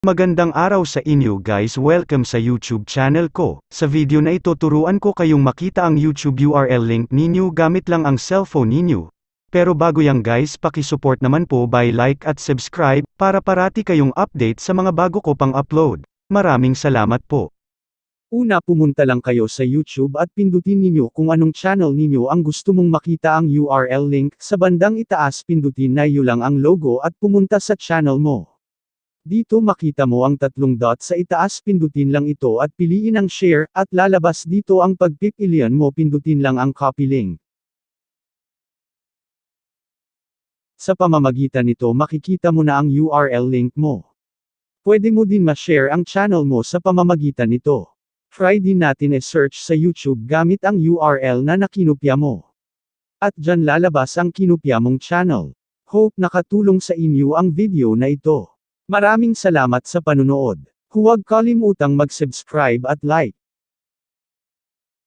Magandang araw sa inyo guys, welcome sa YouTube channel ko. Sa video na ito turuan ko kayong makita ang YouTube URL link ninyo gamit lang ang cellphone ninyo. Pero bago yan guys, paki-support naman po by like at subscribe, para parati kayong update sa mga bago ko pang upload. Maraming salamat po. Una, pumunta lang kayo sa YouTube at pindutin ninyo kung anong channel ninyo ang gusto mong makita ang URL link. Sa bandang itaas pindutin na iyo lang ang logo at pumunta sa channel mo. Dito makita mo ang tatlong dot sa itaas, pindutin lang ito at piliin ang share, at lalabas dito ang pagpipilian mo, pindutin lang ang copy link. Sa pamamagitan nito makikita mo na ang URL link mo. Pwede mo din ma-share ang channel mo sa pamamagitan nito. Try din natin e-search sa YouTube gamit ang URL na nakinopya mo. At dyan lalabas ang kinopya mong channel. Hope nakatulong sa inyo ang video na ito. Maraming salamat sa panunood. Huwag kalimutang mag-subscribe at like.